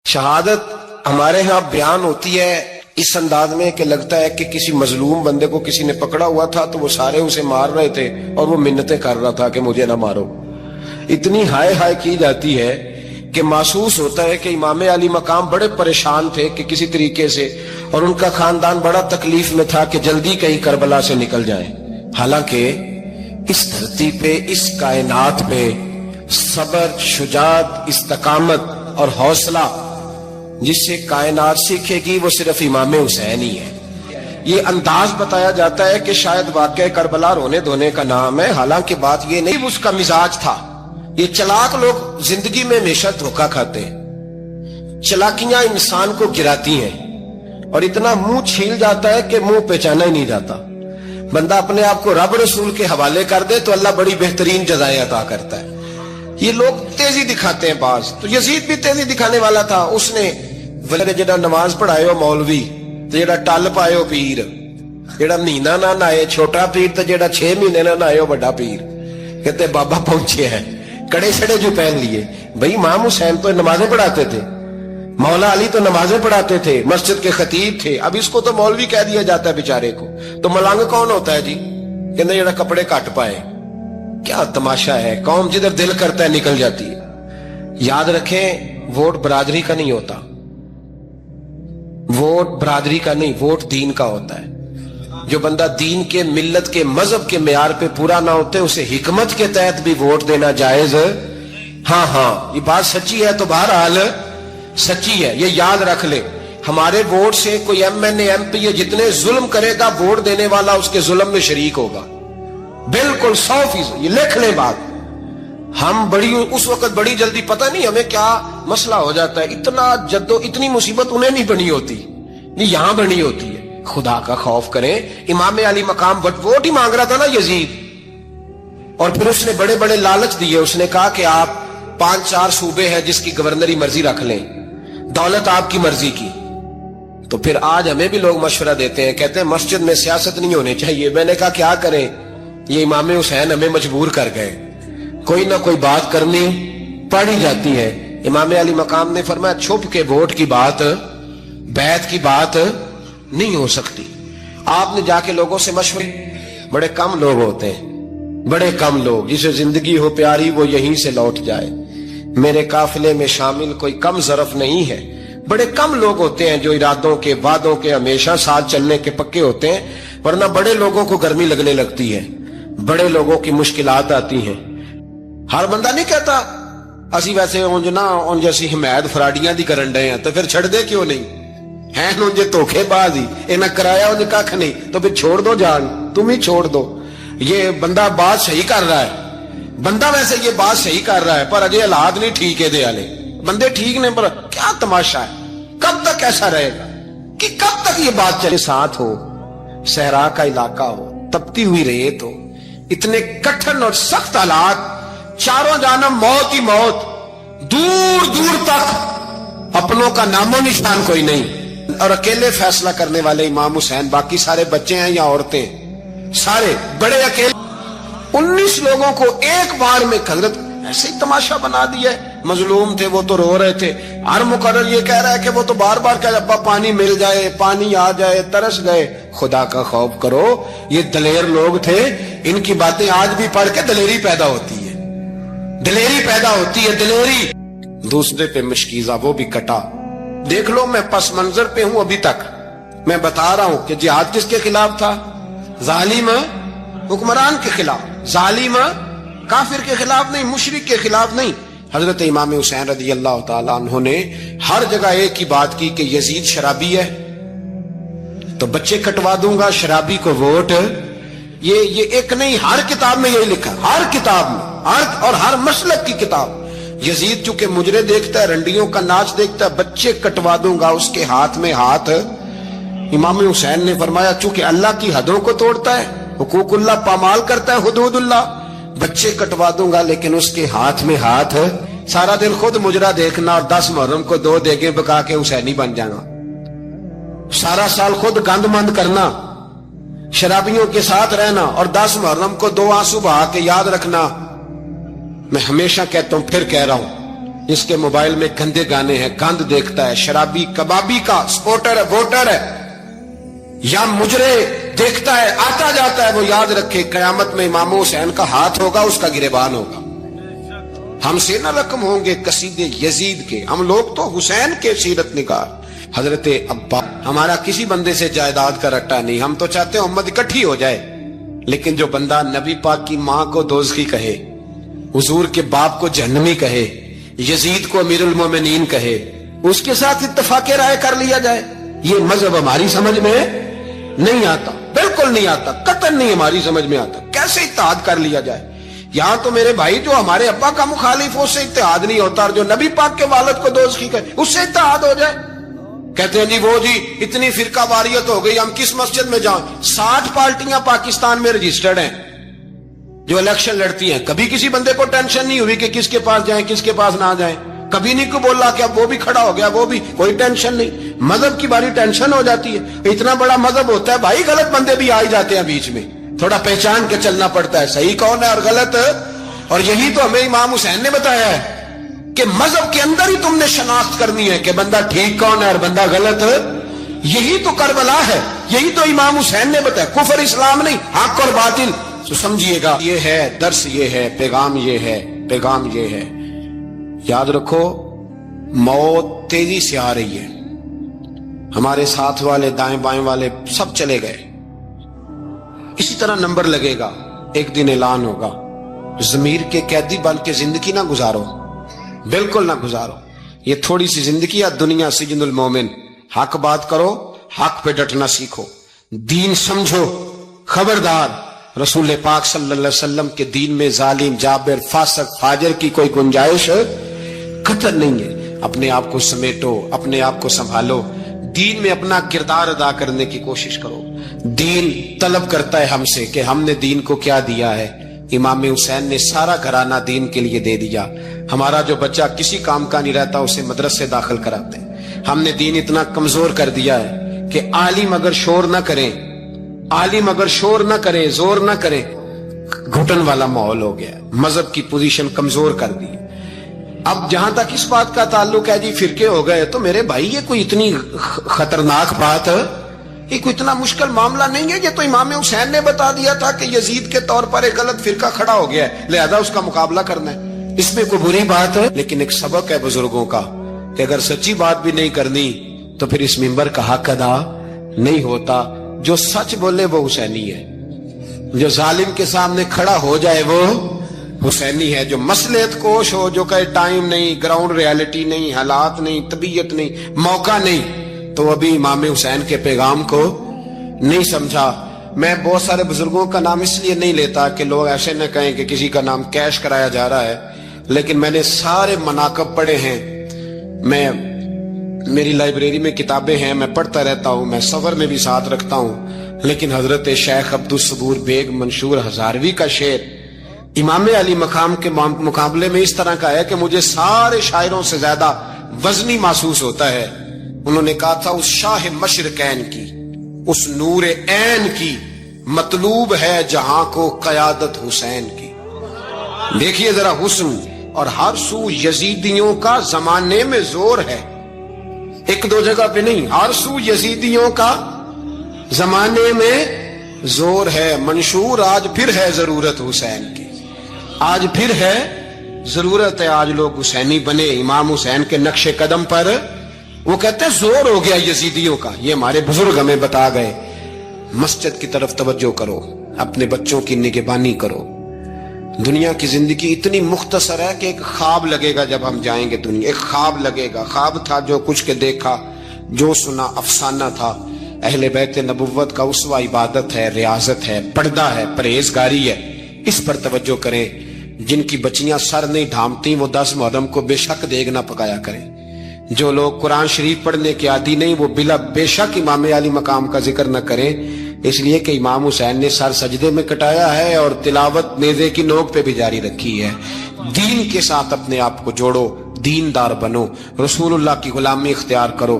شہادت ہمارے ہاں بیان ہوتی ہے اس انداز میں کہ لگتا ہے کہ کسی مظلوم بندے کو کسی نے پکڑا ہوا تھا تو وہ سارے اسے مار رہے تھے اور وہ منتیں کر رہا تھا کہ مجھے نہ مارو. اتنی ہائے ہائے کی جاتی ہے کہ محسوس ہوتا ہے کہ امام علی مقام بڑے پریشان تھے کہ کسی طریقے سے، اور ان کا خاندان بڑا تکلیف میں تھا کہ جلدی کہیں کربلا سے نکل جائیں. حالانکہ اس دھرتی پہ، اس کائنات پہ صبر، شجاعت، استقامت اور حوصلہ جس سے کائنات سیکھے گی وہ صرف امام حسین ہی ہے. یہ انداز بتایا جاتا ہے کہ شاید واقعہ کربلا رونے دھونے کا نام ہے، حالانکہ بات یہ نہیں اس کا مزاج تھا. یہ چلاک لوگ زندگی میں ہمیشہ دھوکہ کھاتے ہیں، چلاکیاں انسان کو گراتی ہیں اور اتنا منہ چھیل جاتا ہے کہ منہ پہچانا ہی نہیں جاتا. بندہ اپنے آپ کو رب رسول کے حوالے کر دے تو اللہ بڑی بہترین جزائیں عطا کرتا ہے. یہ لوگ تیزی دکھاتے ہیں بعض، تو یزید بھی تیزی دکھانے والا تھا. اس نے جڑا نماز پڑھائے ہو مولوی تو جڑا ٹل پائے ہو پیر، جڑا مہینہ نہ نہائے چھوٹا پیر تو جڑا 6 مہینے نہ نہائے ہو بڑا پیر. کہتے بابا پہنچے ہیں، کڑے چھڑے جو پہن لیے. بھئی امام حسین تو نمازیں پڑھاتے تھے، مولا علی تو نمازیں پڑھاتے تھے، مسجد کے خطیب تھے. اب اس کو تو مولوی کہہ دیا جاتا ہے بیچارے کو. تو ملنگ کون ہوتا ہے جی؟ کہتے جڑا کپڑے کٹ پائے. کیا تماشا ہے، قوم جدھر دل کرتا ہے نکل جاتی ہے. یاد رکھیں ووٹ برادری کا نہیں ہوتا، ووٹ برادری کا نہیں، ووٹ دین کا ہوتا ہے. جو بندہ دین کے، ملت کے، مذہب کے معیار پہ پورا نہ ہوتے اسے حکمت کے تحت بھی ووٹ دینا جائز. ہاں یہ بات سچی ہے تو بہرحال سچی ہے، یہ یاد رکھ لے. ہمارے ووٹ سے کوئی ایم این اے، ایم پی اے جتنے ظلم کرے گا، ووٹ دینے والا اس کے ظلم میں شریک ہوگا. بالکل 100%، یہ لکھ لیں بات. ہم اس وقت بڑی جلدی، پتہ نہیں ہمیں کیا مسئلہ ہو جاتا ہے، اتنا اتنی مصیبت انہیں نہیں بنی ہوتی، نہیں یہاں بنی ہوتی ہے. خدا کا خوف کریں. امام علی مقام ووٹ ہی مانگ رہا تھا نا یزید، اور پھر اس نے بڑے بڑے لالچ دیے. اس نے کہا کہ آپ 5-4 صوبے ہیں جس کی گورنری مرضی رکھ لیں، دولت آپ کی مرضی کی. تو پھر آج ہمیں بھی لوگ مشورہ دیتے ہیں، کہتے ہیں مسجد میں سیاست نہیں ہونی چاہیے. میں نے کہا کیا کریں، یہ امام حسین ہمیں مجبور کر گئے، کوئی نہ کوئی بات کرنی پڑ ہی جاتی ہے. امام علی مقام نے فرمایا چھپ کے ووٹ کی بات، بیعت کی بات نہیں ہو سکتی. آپ نے جا کے لوگوں سے مشورے، بڑے کم لوگ ہوتے ہیں، بڑے کم لوگ جسے زندگی ہو پیاری وہ یہیں سے لوٹ جائے. میرے قافلے میں شامل کوئی کم ظرف نہیں ہے. بڑے کم لوگ ہوتے ہیں جو ارادوں کے، وعدوں کے ہمیشہ ساتھ چلنے کے پکے ہوتے ہیں، ورنہ بڑے لوگوں کو گرمی لگنے لگتی ہے، بڑے لوگوں کی مشکلات آتی ہیں. ہر بندہ نہیں کہتا اسی ویسے اونج اسی حمایت فراڈیاں دی کرن ڈے ہیں تو پھر چھڑ دے کیوں نہیں ہیں؟ انجے دھوکے باز ہی انہیں کرایا انجے کھ نہیں تو پھر چھوڑ دو، جان تم ہی چھوڑ دو. یہ بندہ بات صحیح کر رہا ہے، بندہ ویسے یہ بات صحیح کر رہا ہے پر اجے حالات نہیں ٹھیک ہے دے والے بندے ٹھیک نہیں. پر کیا تماشا ہے، کب تک ایسا رہے گا کہ کب تک یہ بات چلے؟ ساتھ ہو، صحرا کا علاقہ ہو، تپتی ہوئی ریت ہو، اتنے کٹھن اور سخت حالات، چاروں جانب موت ہی موت، دور دور تک اپنوں کا نام و نشان کوئی نہیں، اور اکیلے فیصلہ کرنے والے امام حسین. باقی سارے بچے ہیں یا عورتیں، سارے بڑے اکیلے. 19 لوگوں کو ایک بار میں حضرت ایسے ہی تماشا بنا دیا. مظلوم تھے وہ تو رو رہے تھے، ہر مقرر یہ کہہ رہا ہے کہ وہ تو بار بار کہہ ابا پانی مل جائے، پانی آ جائے، ترس گئے. خدا کا خوف کرو، یہ دلیر لوگ تھے، ان کی باتیں آج بھی پڑھ کے دلیری پیدا ہوتی ہے، دلیری پیدا ہوتی ہے، دلیری. دوسرے پہ مشکیزہ وہ بھی کٹا. دیکھ لو میں پس منظر پہ ہوں ابھی تک، میں بتا رہا ہوں کہ جہاد کس کے خلاف تھا؟ ظالم حکمران کے خلاف، ظالم کافر کے خلاف نہیں، مشرک کے خلاف نہیں. حضرت امام حسین رضی اللہ تعالیٰ عنہ نے ہر جگہ ایک ہی بات کی کہ یزید شرابی ہے تو بچے کٹوا دوں گا، شرابی کو ووٹ. یہ ایک نہیں، ہر کتاب میں یہی لکھا، ہر کتاب میں، اور ہر مسلک کی کتاب. یزید چونکہ مجرے دیکھتا ہے، رنڈیوں کا ناچ دیکھتا ہے، بچے کٹوا دوں گا، اس کے ہاتھ میں ہاتھ. امام حسین نے فرمایا چونکہ اللہ کی حدوں کو توڑتا ہے، حقوق اللہ پامال کرتا ہے، حدود اللہ، بچے کٹوا دوں گا لیکن اس کے ہاتھ میں ہاتھ. سارا دن خود مجرا دیکھنا اور 10 محرم کو 2 دیگیں پکا کے حسینی بن جانا، سارا سال خود گند مند کرنا، شرابیوں کے ساتھ رہنا، اور 10 محرم کو 2 آنسو بہا کے یاد رکھنا. میں ہمیشہ کہتا ہوں، پھر کہہ رہا ہوں، اس کے موبائل میں گندے گانے ہیں، گند دیکھتا ہے، شرابی کبابی کا سپورٹر ہے، ووٹر ہے، یا مجرے دیکھتا ہے، آتا جاتا ہے، وہ یاد رکھے قیامت میں امام حسین کا ہاتھ ہوگا، اس کا گریبان ہوگا۔ ہم سے نہ رقم ہوں گے قصیدے یزید کے، ہم لوگ تو حسین کے سیرت نگار۔ حضرت ابا ہمارا کسی بندے سے جائیداد کا رٹا نہیں، ہم تو چاہتے ہیں امت اکٹھی ہو جائے، لیکن جو بندہ نبی پاک کی ماں کو دوزخی کہے، حضور کے باپ کو جہنمی کہے، یزید کو امیر المومنین کہے، اس کے ساتھ اتفاق رائے کر لیا جائے، یہ مذہب ہماری سمجھ میں نہیں آتا، بالکل نہیں آتا، قطعاً نہیں ہماری سمجھ میں آتا۔ کیسے اتحاد کر لیا جائے؟ یہاں تو میرے بھائی جو ہمارے ابا کا مخالف ہو، اس سے اتحاد نہیں ہوتا، اور جو نبی پاک کے والد کو دوزخی کہے اس سے اتحاد ہو جائے۔ کہتے ہیں جی وہ جی اتنی فرقہ واریت ہو گئی، ہم کس مسجد میں جائیں؟ 60 پارٹیاں پاکستان میں رجسٹرڈ ہیں جو الیکشن لڑتی ہیں، کبھی کسی بندے کو ٹینشن نہیں ہوئی کہ کس کے پاس جائیں کس کے پاس نہ جائیں، کبھی نہیں کو بولا کہ اب وہ بھی کھڑا ہو گیا، وہ بھی، کوئی ٹینشن نہیں۔ مذہب کی باری ٹینشن ہو جاتی ہے، اتنا بڑا مذہب ہوتا ہے بھائی، غلط بندے بھی آ ہی جاتے ہیں بیچ میں، تھوڑا پہچان کے چلنا پڑتا ہے صحیح کون ہے اور غلط۔ اور یہی تو ہمیں امام حسین نے بتایا ہے کہ مذہب کے اندر ہی تم نے شناخت کرنی ہے کہ بندہ ٹھیک کون ہے اور بندہ غلط۔ یہی تو کربلا ہے، یہی تو امام حسین نے بتایا، کفر اسلام نہیں، حق اور باطل۔ تو سمجھیے گا، یہ ہے درس، یہ ہے پیغام، یہ ہے پیغام، یہ ہے۔ یاد رکھو موت تیزی سے آ رہی ہے، ہمارے ساتھ والے دائیں بائیں والے سب چلے گئے، اسی طرح نمبر لگے گا، ایک دن اعلان ہوگا۔ ضمیر کے قیدی بن کے زندگی نہ گزارو، بالکل نہ گزارو، یہ تھوڑی سی زندگی ہے، دنیا سجن المومن۔ حق بات کرو، حق پہ ڈٹنا سیکھو، دین سمجھو، خبردار رسول پاک صلی اللہ علیہ وسلم کے دین میں ظالم، جابر، فاسق، فاجر کی کوئی گنجائش قطع نہیں ہے۔ اپنے آپ کو سمیٹو، اپنے آپ کو سنبھالو، دین میں اپنا کردار ادا کرنے کی کوشش کرو۔ دین طلب کرتا ہے ہم سے کہ ہم نے دین کو کیا دیا ہے۔ امام حسین نے سارا گھرانہ دین کے لیے دے دیا۔ ہمارا جو بچہ کسی کام کا نہیں رہتا اسے مدرسے داخل کراتے ہیں۔ ہم نے دین اتنا کمزور کر دیا ہے کہ عالم اگر شور نہ کریں، عالم اگر شور نہ کرے، زور نہ کرے، گھٹن والا ماحول ہو گیا، مذہب کی پوزیشن کمزور کر دی۔ اب جہاں تک اس بات کا تعلق ہے جی فرقے ہو گئے، تو میرے بھائی یہ کوئی اتنی خطرناک بات ہے، یہ کوئی اتنا مشکل معاملہ نہیں ہے، یہ تو امام حسین نے بتا دیا تھا کہ یزید کے طور پر ایک غلط فرقہ کھڑا ہو گیا ہے، لہذا اس کا مقابلہ کرنا ہے، اس میں کوئی بری بات ہے؟ لیکن ایک سبق ہے بزرگوں کا کہ اگر سچی بات بھی نہیں کرنی تو پھر اس منبر کا حق ادا نہیں ہوتا۔ جو سچ بولے وہ حسینی ہے، جو ظالم کے سامنے کھڑا ہو جائے وہ حسینی ہے، جو مصلحت کوش ہو، جو کہے ٹائم نہیں، گراؤنڈ ریالٹی نہیں، حالات نہیں، طبیعت نہیں، موقع نہیں، تو ابھی امام حسین کے پیغام کو نہیں سمجھا۔ میں بہت سارے بزرگوں کا نام اس لیے نہیں لیتا کہ لوگ ایسے نہ کہیں کہ کسی کا نام کیش کرایا جا رہا ہے، لیکن میں نے سارے مناقب پڑھے ہیں، میری لائبریری میں کتابیں ہیں، میں پڑھتا رہتا ہوں، میں سفر میں بھی ساتھ رکھتا ہوں، لیکن حضرت شیخ عبدالصبور بیگ منشور ہزاروی کا شعر امام علی مقام کے مقابلے میں اس طرح کا ہے کہ مجھے سارے شاعروں سے زیادہ وزنی محسوس ہوتا ہے۔ انہوں نے کہا تھا اس شاہ مشرقین کی، اس نور عین کی، مطلوب ہے جہاں کو قیادت حسین کی۔ دیکھیے ذرا حسن، اور ہر سو یزیدیوں کا زمانے میں زور ہے، ایک دو جگہ پہ نہیں، ہر سو یزیدیوں کا زمانے میں زور ہے۔ منشور آج پھر ہے ضرورت حسین کی، آج پھر ہے ضرورت ہے، آج لوگ حسینی بنے امام حسین کے نقش قدم پر۔ وہ کہتے ہیں زور ہو گیا یزیدیوں کا، یہ ہمارے بزرگ ہمیں بتا گئے۔ مسجد کی طرف توجہ کرو، اپنے بچوں کی نگہبانی کرو۔ دنیا کی زندگی اتنی مختصر ہے کہ ایک خواب لگے گا جب ہم جائیں گے دنیا، ایک خواب لگے گا، خواب تھا جو کچھ کے دیکھا، جو سنا افسانہ تھا۔ اہل بیت نبوت کا اسوہ عبادت ہے، ریاضت ہے، پردہ ہے، پرہیزگاری ہے، اس پر توجہ کریں۔ جن کی بچیاں سر نہیں ڈھانپتی وہ 10 محرم کو بے شک دیگ نہ پکایا کریں۔ جو لوگ قرآن شریف پڑھنے کے عادی نہیں وہ بے شک امام علی مقام کا ذکر نہ کریں، اس لیے کہ امام حسین نے سر سجدے میں کٹایا ہے اور تلاوت نیزے کی نوک پہ بھی جاری رکھی ہے۔ دین کے ساتھ اپنے آپ کو جوڑو، دیندار بنو، رسول اللہ کی غلامی اختیار کرو۔